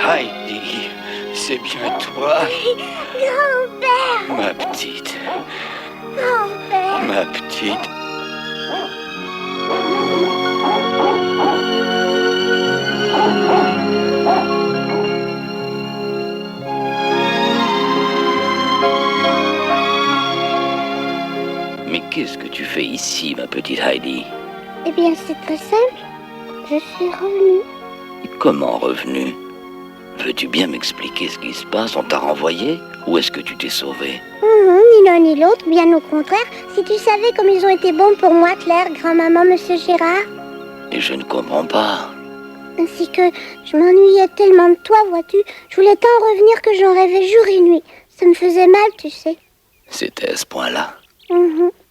Heidi, c'est bien toi? Grand-père! Ma petite, Grand-père! ma petite. Mais qu'est-ce que tu fais ici, ma petite Heidi? Eh bien, c'est très simple. Je suis revenue. Comment revenu? Veux-tu bien m'expliquer ce qui se passe? On t'a renvoyé? Ou est-ce que tu t'es sauvé? Ni l'un ni l'autre, bien au contraire. Si tu savais comme ils ont été bons pour moi, Claire, grand-maman, monsieur Gérard. Et je ne comprends pas. Ainsi que je m'ennuyais tellement de toi, vois-tu. Je voulais tant revenir que j'en rêvais jour et nuit. Ça me faisait mal, tu sais. C'était à ce point-là?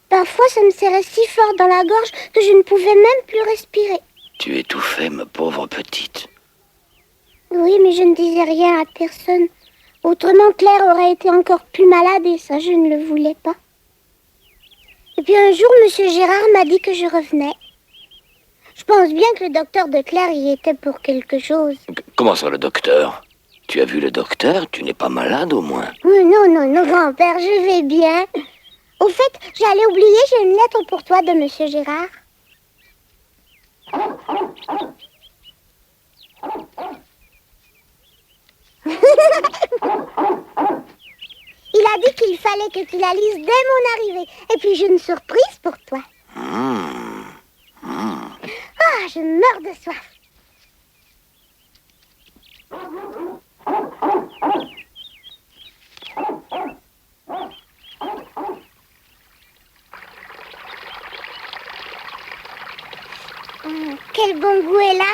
Parfois, ça me serrait si fort dans la gorge que je ne pouvais même plus respirer. Tu étouffais, ma pauvre petite. Oui, mais je ne disais rien à personne. Autrement, Claire aurait été encore plus malade et ça, je ne le voulais pas. Et puis un jour, monsieur Gérard m'a dit que je revenais. Je pense bien que le docteur de Claire y était pour quelque chose. Comment ça, le docteur? Tu as vu le docteur? Tu n'es pas malade, au moins? Non, grand-père, je vais bien. Au fait, j'allais oublier, j'ai une lettre pour toi de monsieur Gérard. Il a dit qu'il fallait que tu la lises dès mon arrivée. Et puis j'ai une surprise pour toi. Ah, je meurs de soif. Quel bon goût est là.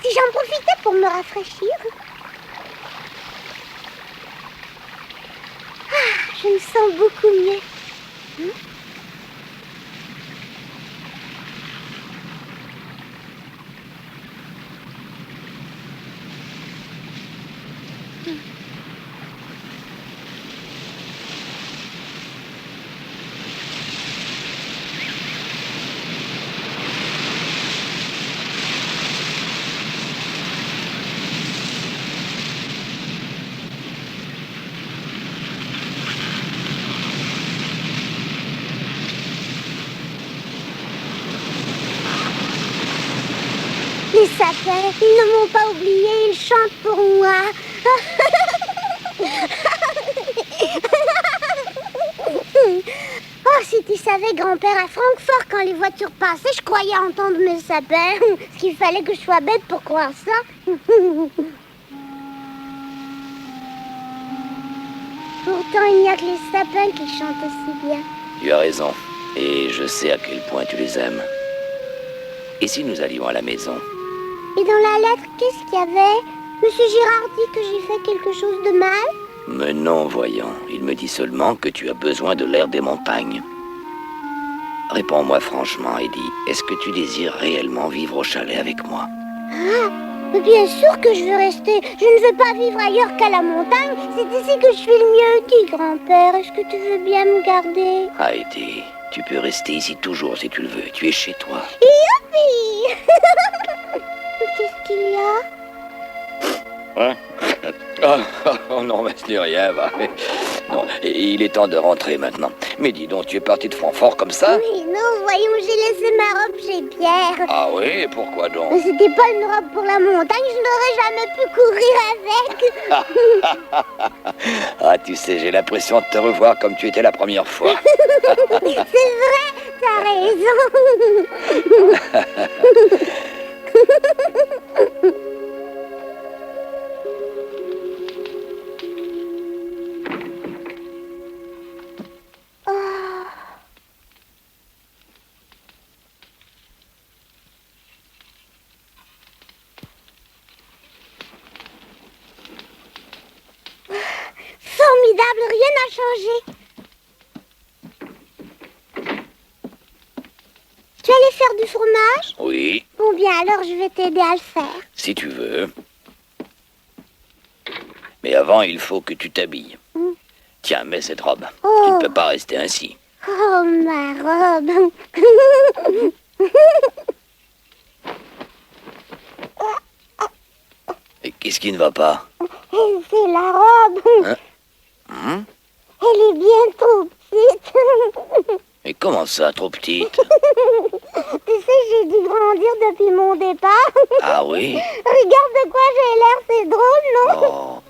Si j'en profitais pour me rafraîchir. Ah, je me sens beaucoup mieux. Les sapins, ils ne m'ont pas oublié, ils chantent pour moi. Oh, si tu savais, grand-père, à Francfort, quand les voitures passaient, je croyais entendre mes sapins. Est-ce qu'il fallait que je sois bête pour croire ça? Pourtant, il n'y a que les sapins qui chantent aussi bien. Tu as raison. Et je sais à quel point tu les aimes. Et si nous allions à la maison? Et dans la lettre, qu'est-ce qu'il y avait? Monsieur Gérard dit que j'ai fait quelque chose de mal? Mais non, voyons. Il me dit seulement que tu as besoin de l'air des montagnes. Réponds-moi franchement, Heidi. Est-ce que tu désires réellement vivre au chalet avec moi? Mais bien sûr que je veux rester. Je ne veux pas vivre ailleurs qu'à la montagne. C'est ici que je suis le mieux. Dis, grand-père, est-ce que tu veux bien me garder? Heidi, tu peux rester ici toujours si tu le veux. Tu es chez toi. Youpi! Qu'est-ce qu'il y a? Oh non, mais ce n'est rien, va. Non, et il est temps de rentrer maintenant. Mais dis donc, tu es parti de Francfort comme ça? Oui, non, voyons, j'ai laissé ma robe chez Pierre. Ah oui, et pourquoi donc? Mais c'était pas une robe pour la montagne, je n'aurais jamais pu courir avec. Ah, tu sais, j'ai l'impression de te revoir comme tu étais la première fois. C'est vrai, t'as raison. Formidable, rien n'a changé. Tu allais faire du fromage? Oui, Bon bien, alors je vais t'aider à le faire. si tu veux. Mais avant, il faut que tu t'habilles. Tiens, mets cette robe. Oh. Tu ne peux pas rester ainsi. Oh, ma robe. Et qu'est-ce qui ne va pas? C'est la robe. Hein? Elle est bien trop petite. Mais comment ça, trop petite? Tu sais, j'ai dû grandir depuis mon départ. Ah oui? Regarde de quoi j'ai l'air, c'est drôle, non? Oh.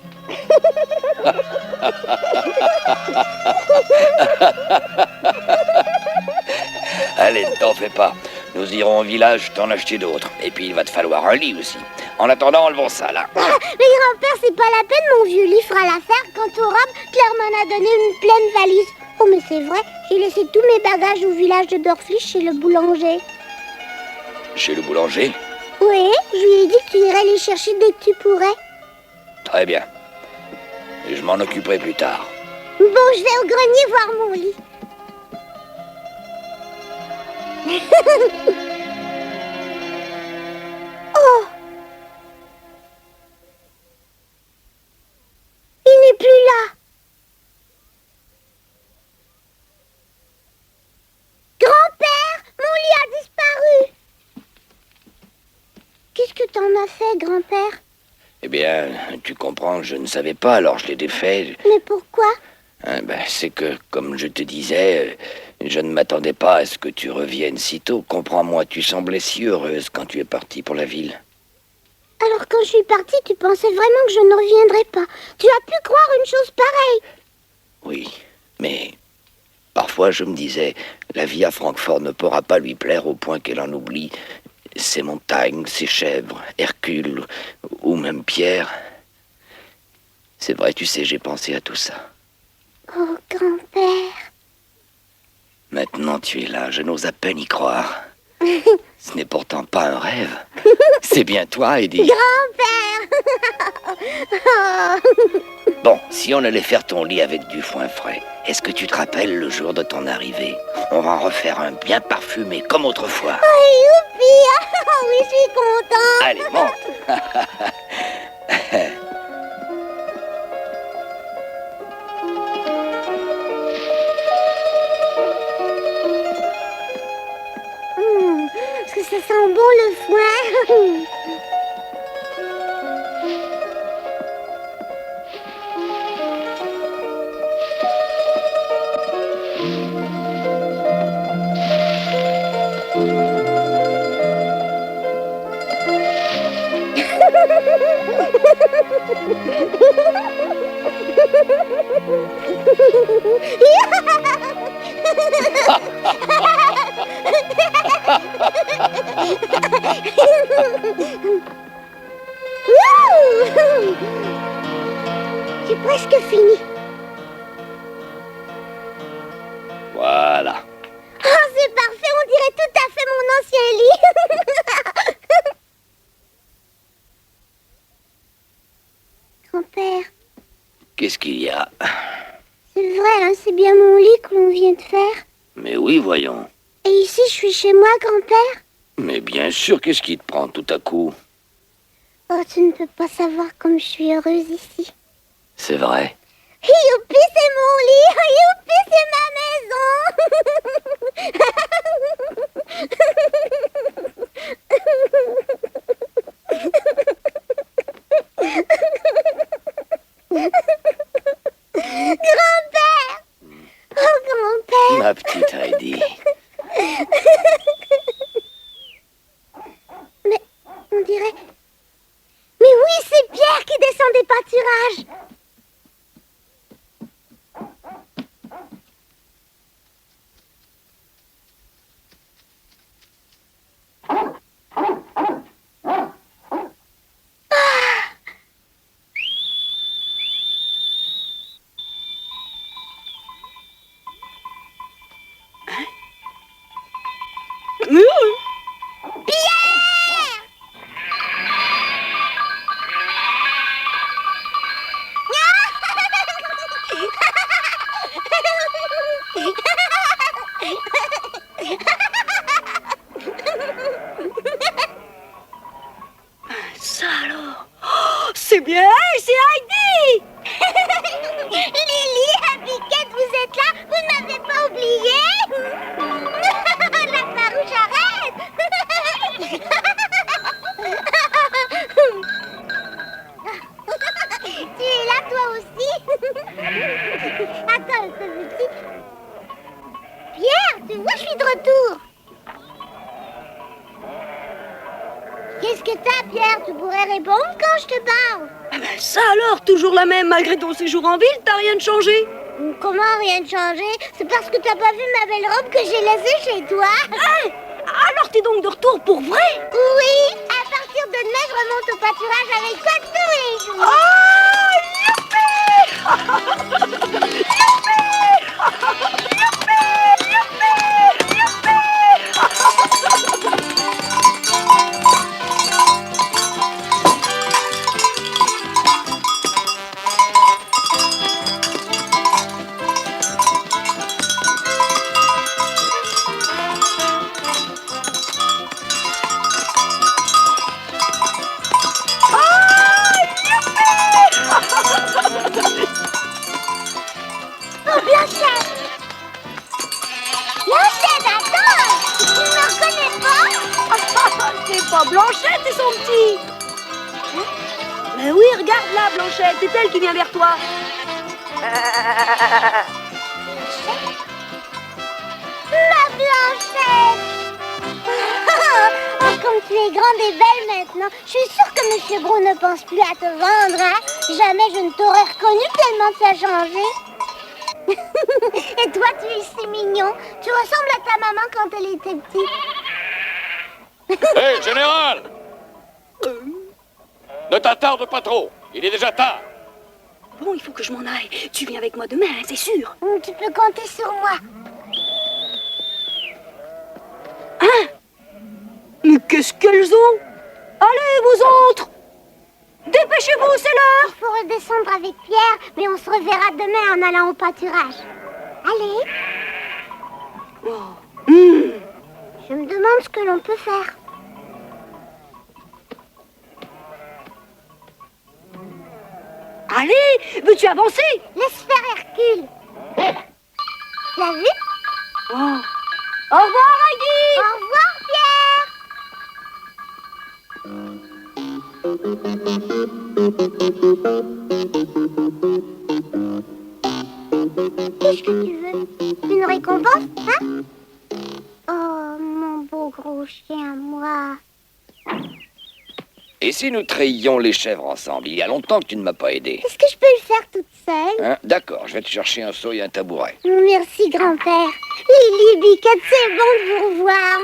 Allez, ne t'en fais pas. Nous irons au village t'en acheter d'autres. Et puis il va te falloir un lit aussi. En attendant, enlevons ça là. Mais grand-père, c'est pas la peine, mon vieux lit fera l'affaire. Quant aux robes, Claire m'en a donné une pleine valise. Oh, mais c'est vrai, j'ai laissé tous mes bagages au village de Dorflich chez le boulanger. Chez le boulanger? Oui, je lui ai dit que tu irais les chercher dès que tu pourrais. Très bien. Et je m'en occuperai plus tard. Bon, je vais au grenier voir mon lit. Oh! Il n'est plus là. Grand-père, mon lit a disparu. Qu'est-ce que t'en as fait, grand-père? Eh bien, tu comprends, je ne savais pas, alors je l'ai défait. Mais pourquoi? C'est que, comme je te disais, je ne m'attendais pas à ce que tu reviennes si tôt. Comprends-moi, tu semblais si heureuse quand tu es partie pour la ville. Alors quand je suis partie, tu pensais vraiment que je ne reviendrais pas. Tu as pu croire une chose pareille. Oui, mais parfois je me disais, la vie à Francfort ne pourra pas lui plaire au point qu'elle en oublie ses montagnes, ses chèvres, Hercule ou même Pierre. C'est vrai, tu sais, j'ai pensé à tout ça. Oh, grand-père. Maintenant tu es là, je n'ose à peine y croire. Ce n'est pourtant pas un rêve. C'est bien toi, Eddie. Grand-père. Bon, si on allait faire ton lit avec du foin frais, est-ce que tu te rappelles le jour de ton arrivée? On va en refaire un bien parfumé, comme autrefois. Oh, youpi. Oh, oui, je suis contente. Allez, monte. Parce que ça sent bon le foin. J'ai presque fini. Voilà. Oh, c'est parfait, on dirait tout à fait mon ancien lit. Grand-père, Qu'est-ce qu'il y a? c'est vrai, hein, c'est bien mon lit que l'on vient de faire. Mais oui, voyons. Et ici, je suis chez moi, grand-père. Mais bien sûr, qu'est-ce qui te prend tout à coup? Oh, tu ne peux pas savoir comme je suis heureuse ici. C'est vrai. Youpi, c'est mon lit. Youpi, c'est ma maison. Grand-père! Oh, grand-père! Ma petite Heidi. Mais, on dirait... Mais oui, c'est Pierre qui descend des pâturages! Ça alors. Oh, c'est bien elle, c'est Heidi. Lily, Biquette, vous êtes là? Vous ne m'avez pas oublié? La farouche arrête! Tu es là, toi aussi? Attends, ce petit. Pierre, tu vois, je suis de retour. Qu'est-ce que t'as, Pierre? Tu pourrais répondre quand je te parle. Ah ben ça alors, toujours la même malgré ton séjour en ville, t'as rien de changé? Comment rien de changé? C'est parce que t'as pas vu ma belle robe que j'ai laissée chez toi. Hein? Alors t'es donc de retour pour vrai? Oui, à partir de demain, je remonte au pâturage avec toi tous les jours. Oh, Blanchette! Blanchette, attends! Tu ne me reconnais pas? C'est pas Blanchette et son petit. Mais oui, regarde là, Blanchette, c'est elle qui vient vers toi. Ma Blanchette! Oh, comme tu es grande et belle maintenant, je suis sûre que Monsieur Gros ne pense plus à te vendre, hein? Jamais je ne t'aurais reconnu tellement tu as changé. Et toi, tu es si mignon. Tu ressembles à ta maman quand elle était petite. Hé, général! Ne t'attarde pas trop, il est déjà tard. Bon, il faut que je m'en aille. Tu viens avec moi demain, hein, c'est sûr. Tu peux compter sur moi. Hein? Mais qu'est-ce qu'elles ont? Allez, vous autres! Dépêchez-vous, c'est l'heure! Il faut redescendre avec Pierre, mais on se reverra demain en allant au pâturage. Allez. Je me demande ce que l'on peut faire. Allez, veux-tu avancer? Laisse faire Hercule. Tu as vu? Oh. Au revoir, Heidi! Au revoir, Pierre. Qu'est-ce que tu veux? Une récompense, hein? Oh, mon beau gros chien, moi. Et si nous trahions les chèvres ensemble? Il y a longtemps que tu ne m'as pas aidé. Est-ce que je peux le faire toute seule? Hein? D'accord, je vais te chercher un seau et un tabouret. Merci, grand-père. Lily, Biquette, c'est bon de vous revoir.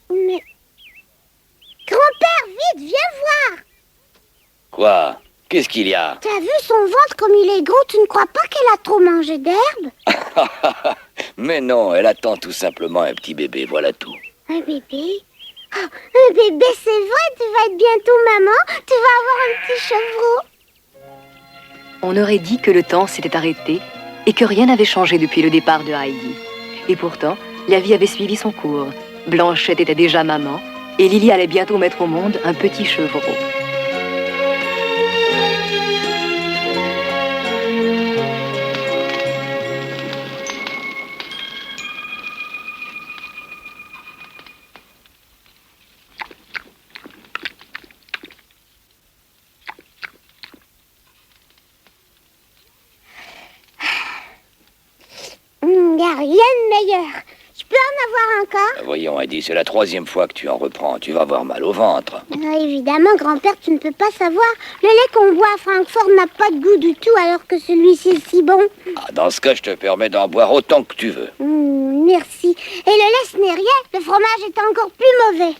Mais... Grand-père, vite, viens voir. Quoi? Qu'est-ce qu'il y a? T'as vu son ventre comme il est gros? Tu ne crois pas qu'elle a trop mangé d'herbe? Mais non, elle attend tout simplement un petit bébé, voilà tout. Un bébé? Oh, un bébé, c'est vrai, tu vas être bientôt maman. Tu vas avoir un petit chevreau. On aurait dit que le temps s'était arrêté et que rien n'avait changé depuis le départ de Heidi. Et pourtant, la vie avait suivi son cours. Blanchette était déjà maman et Lily allait bientôt mettre au monde un petit chevreau. a rien de meilleur. Je peux en avoir encore? Voyons, Heidi, c'est la 3e fois que tu en reprends. Tu vas avoir mal au ventre. Évidemment, grand-père, tu ne peux pas savoir. Le lait qu'on boit à Francfort n'a pas de goût du tout, alors que celui-ci est si bon. Ah, dans ce cas, je te permets d'en boire autant que tu veux. Merci. Et le lait, ce n'est rien. Le fromage est encore plus mauvais.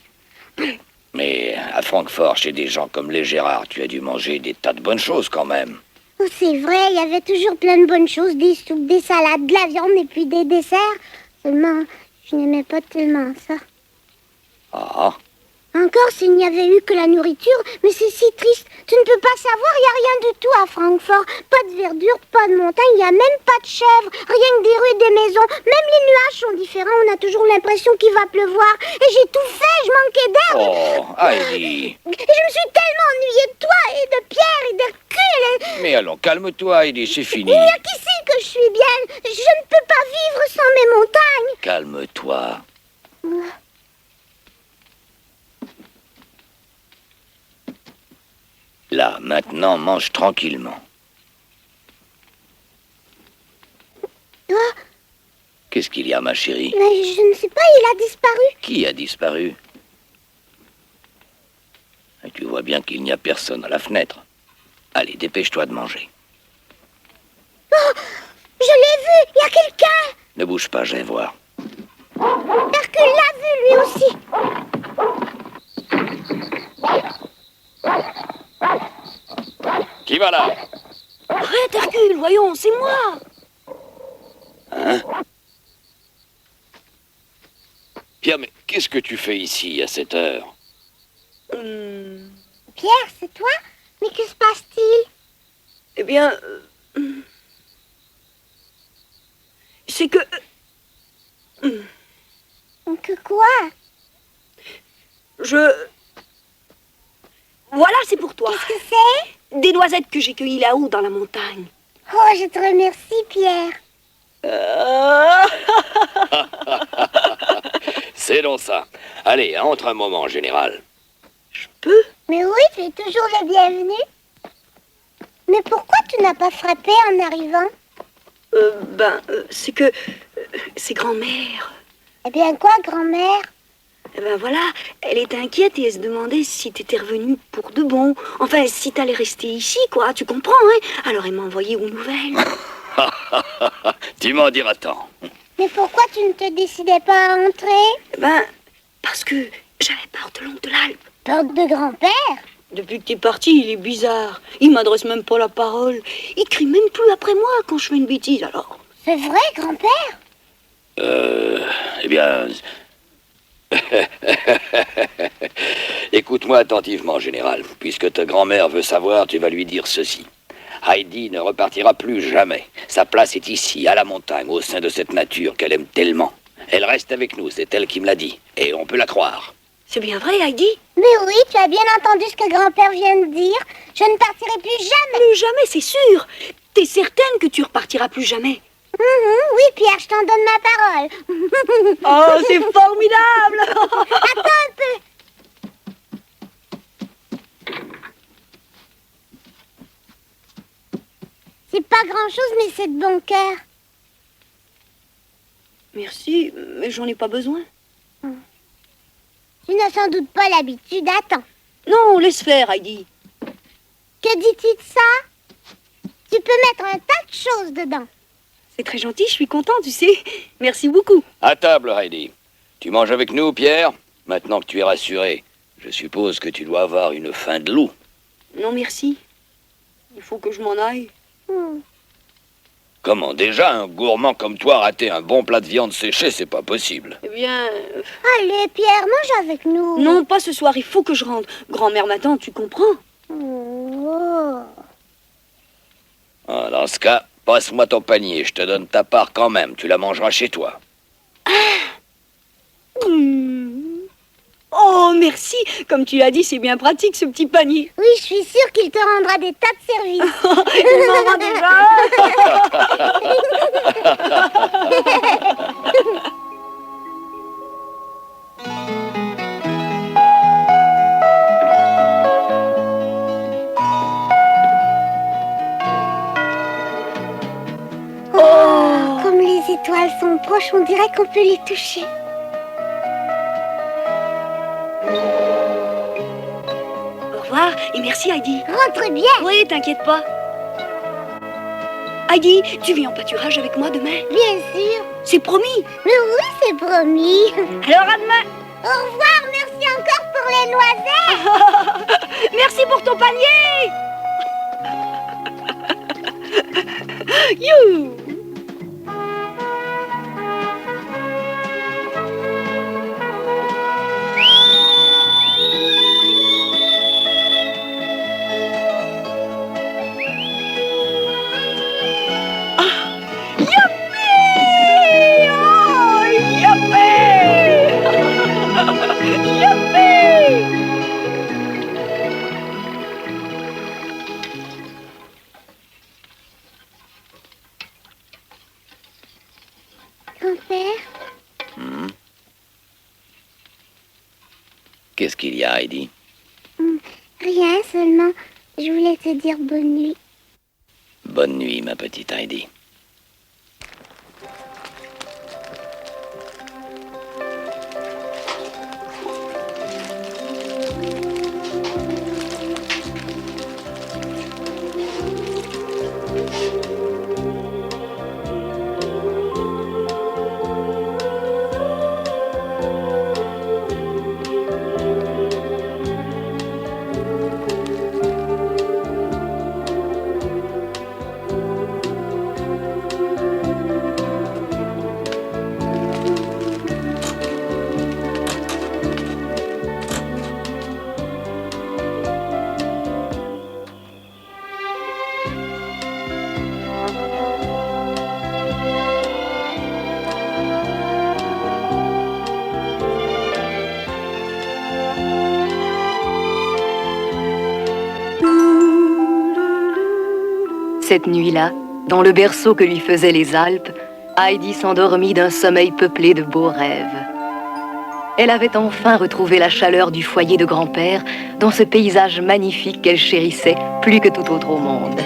Mais à Francfort, chez des gens comme les Gérard, tu as dû manger des tas de bonnes choses quand même. Oh, c'est vrai, il y avait toujours plein de bonnes choses, des soupes, des salades, de la viande et puis des desserts. Seulement, je n'aimais pas tellement ça. Ah, Encore s'il n'y avait eu que la nourriture, mais c'est si triste. Tu ne peux pas savoir, il n'y a rien du tout à Francfort. Pas de verdure, pas de montagne, il n'y a même pas de chèvres. Rien que des rues et des maisons. Même les nuages sont différents, on a toujours l'impression qu'il va pleuvoir. Et j'ai tout fait, je manquais d'air. oh, Heidi. Et je me suis tellement ennuyée de toi et de Pierre et d'Hercule. Mais allons, calme-toi, Heidi, c'est fini. Il n'y a qu'ici que je suis bien. Je ne peux pas vivre sans mes montagnes. Calme-toi. Là, maintenant, mange tranquillement. Ah, Qu'est-ce qu'il y a, ma chérie? mais je ne sais pas, il a disparu. Qui a disparu? Et tu vois bien qu'il n'y a personne à la fenêtre. Allez, dépêche-toi de manger. Oh, je l'ai vu, il y a quelqu'un. Ne bouge pas, je vais voir. Hercule l'a vu lui aussi. Qui va là? Arrête, Hercule, voyons, c'est moi. Hein? Pierre, mais qu'est-ce que tu fais ici à cette heure? Pierre, c'est toi? Mais que se passe-t-il? Eh bien, c'est que... Que quoi? Voilà, c'est pour toi. Qu'est-ce que c'est? Des noisettes que j'ai cueillies là-haut dans la montagne. Oh, je te remercie, Pierre. C'est donc ça. Allez, entre un moment, général. Mais oui, tu es toujours le bienvenu. Mais pourquoi tu n'as pas frappé en arrivant? C'est que... c'est grand-mère. Eh bien quoi, grand-mère? Eh ben voilà, elle était inquiète et elle se demandait si t'étais revenu pour de bon. Enfin, si t'allais rester ici, quoi, tu comprends, hein? Alors elle m'a envoyé aux nouvelles. Tu m'en diras tant. Mais pourquoi tu ne te décidais pas à entrer? Eh ben, parce que j'avais peur de l'oncle de l'Alpe. Peur de grand-père? Depuis que t'es parti, il est bizarre. Il m'adresse même pas la parole. Il crie même plus après moi quand je fais une bêtise, alors. C'est vrai, grand-père? Eh bien... Écoute-moi attentivement, général. Puisque ta grand-mère veut savoir, tu vas lui dire ceci. Heidi ne repartira plus jamais. Sa place est ici, à la montagne, au sein de cette nature qu'elle aime tellement. Elle reste avec nous, c'est elle qui me l'a dit. Et on peut la croire. C'est bien vrai, Heidi? Mais oui, tu as bien entendu ce que grand-père vient de dire. Je ne partirai plus jamais. Plus jamais, c'est sûr. T'es certaine que tu repartiras plus jamais? Oui, Pierre, je t'en donne ma parole. Oh, c'est formidable. Attends un peu. C'est pas grand-chose, mais c'est de bon cœur. Merci, mais j'en ai pas besoin. Tu n'as sans doute pas l'habitude. Attends. Non, laisse faire, Heidi. Que dis-tu de ça? Tu peux mettre un tas de choses dedans. C'est très gentil, je suis content, tu sais. Merci beaucoup. À table, Heidi. Tu manges avec nous, Pierre? Maintenant que tu es rassuré, je suppose que tu dois avoir une faim de loup. Non, merci. Il faut que je m'en aille. Comment déjà un gourmand comme toi rater un bon plat de viande séchée, c'est pas possible. Eh bien... Allez, Pierre, mange avec nous. Non, pas ce soir, il faut que je rentre. Grand-mère m'attend, tu comprends? Oh. Ah, dans ce cas, passe-moi ton panier, je te donne ta part quand même, tu la mangeras chez toi. Oh, merci. Comme tu l'as dit, c'est bien pratique, ce petit panier. Oui, je suis sûre qu'il te rendra des tas de services. Il m'en rend déjà. Comme les étoiles sont proches, on dirait qu'on peut les toucher. Au revoir et merci Heidi. Rentre bien. Oui, t'inquiète pas. Heidi, tu viens en pâturage avec moi demain? Bien sûr. C'est promis. Mais oui, c'est promis. Alors à demain. Au revoir, merci encore pour les noisettes. Merci pour ton panier. You. Grand-père, Qu'est-ce qu'il y a, Heidi? rien, seulement je voulais te dire bonne nuit. Bonne nuit, ma petite Heidi. Cette nuit-là, dans le berceau que lui faisaient les Alpes, Heidi s'endormit d'un sommeil peuplé de beaux rêves. Elle avait enfin retrouvé la chaleur du foyer de grand-père dans ce paysage magnifique qu'elle chérissait plus que tout autre au monde.